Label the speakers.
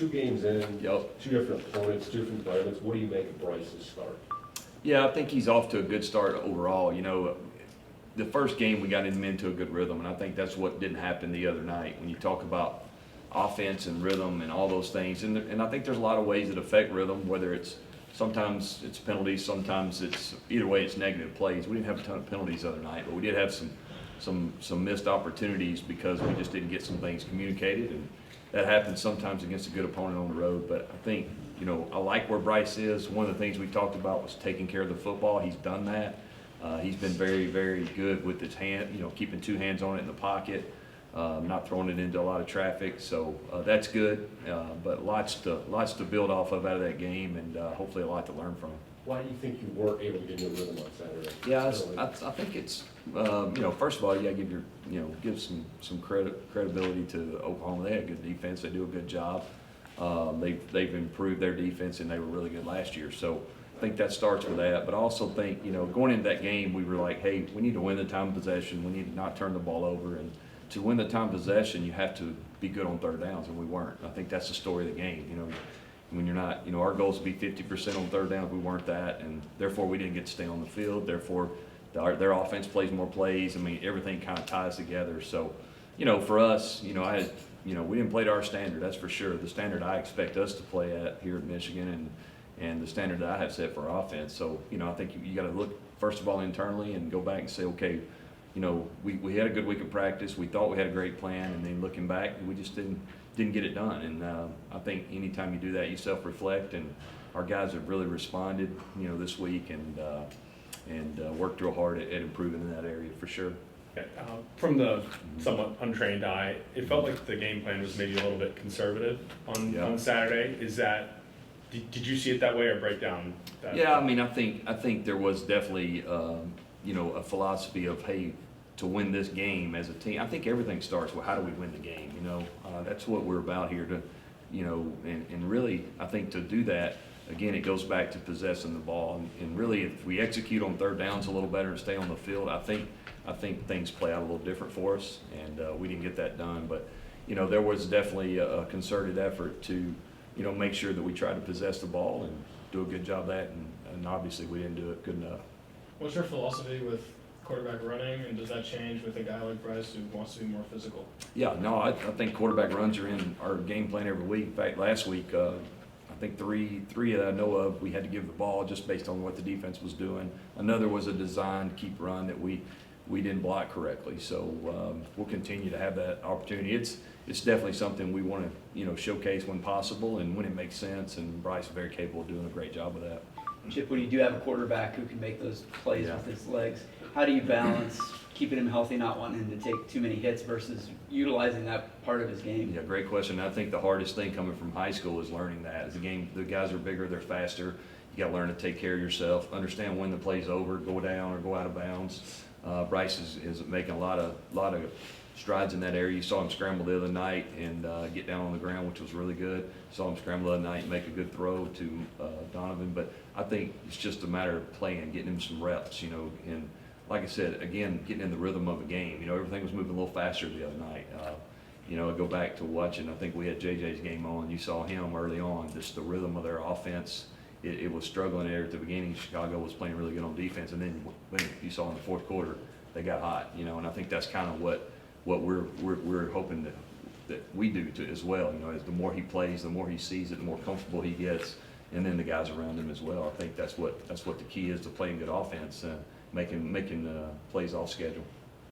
Speaker 1: 2 games in,
Speaker 2: Yep.
Speaker 1: 2 different opponents, different environments. What do you make of Bryce's start?
Speaker 2: Yeah, I think he's off to a good start overall. The first game we got him into a good rhythm, and I think that's what didn't happen the other night. When you talk about offense and rhythm and all those things, and I think there's a lot of ways that affect rhythm, whether it's sometimes it's penalties, sometimes it's either way it's negative plays. We didn't have a ton of penalties the other night, but we did have some missed opportunities because we just didn't get some things communicated, and that happens sometimes against a good opponent on the road. But I think, I like where Bryce is. One of the things we talked about was taking care of the football. He's done that. He's been very, very good with his hand, keeping 2 hands on it in the pocket, not throwing it into a lot of traffic. So that's good, but lots to build off of out of that game, and hopefully a lot to learn from.
Speaker 1: Why do you think you weren't able to get into a rhythm on Saturday?
Speaker 2: Yeah, I think it's, first of all, you gotta give some credibility to Oklahoma. They had good defense. They do a good job. They've improved their defense, and they were really good last year. So I think that starts with that. But I also think, going into that game, we were like, hey, we need to win the time of possession. We need to not turn the ball over. And to win the time of possession, you have to be good on third downs, and we weren't. I think that's the story of the game. When you're not, our goal is to be 50% on third downs. We weren't that, and therefore we didn't get to stay on the field. Therefore, their offense plays more plays. Everything kind of ties together. So, for us, we didn't play to our standard, that's for sure. The standard I expect us to play at here at Michigan, and the standard that I have set for our offense. So, I think you got to look first of all internally and go back and say, okay, we had a good week of practice. We thought we had a great plan, and then looking back, we just didn't get it done. And I think anytime you do that, you self-reflect, and our guys have really responded, this week, and worked real hard at improving in that area for sure.
Speaker 3: Okay. From the somewhat untrained eye, it felt like the game plan was maybe a little bit conservative on Saturday. Is that, did you see it that way, or break down that?
Speaker 2: Yeah, I think there was definitely a philosophy of, hey, to win this game as a team. I think everything starts with how do we win the game. That's what we're about here to, and really I think to do that, again, it goes back to possessing the ball, and really if we execute on third downs a little better and stay on the field, I think things play out a little different for us, and we didn't get that done. But there was definitely a concerted effort to make sure that we tried to possess the ball and do a good job of that, and obviously we didn't do it good enough.
Speaker 4: What's your philosophy with quarterback running, and does that change with a guy like Bryce who wants to be more physical?
Speaker 2: Yeah, no, I think quarterback runs are in our game plan every week. In fact, last week, I think three that I know of, we had to give the ball just based on what the defense was doing. Another was a design keep run that we didn't block correctly. So we'll continue to have that opportunity. It's definitely something we want to showcase when possible and when it makes sense. And Bryce is very capable of doing a great job of that.
Speaker 5: Chip, when you do have a quarterback who can make those plays with his legs, how do you balance keeping him healthy, not wanting him to take too many hits versus utilizing that part of his game?
Speaker 2: Yeah, great question. I think the hardest thing coming from high school is learning that. As the guys are bigger, they're faster. You got to learn to take care of yourself, understand when the play's over, go down or go out of bounds. Bryce is making a lot of strides in that area. You saw him scramble the other night and get down on the ground, which was really good. Saw him scramble the other night and make a good throw to Donovan. But I think it's just a matter of playing, getting him some reps, and like I said, again, getting in the rhythm of a game. Everything was moving a little faster the other night. I go back to watching, I think we had JJ's game on. You saw him early on, just the rhythm of their offense. It was struggling there at the beginning. Chicago was playing really good on defense, and then you saw in the fourth quarter, they got hot, and I think that's kind of what we're hoping that we do as well. As the more he plays, the more he sees it, the more comfortable he gets, and then the guys around him as well. I think that's what the key is to playing good offense, making plays off schedule.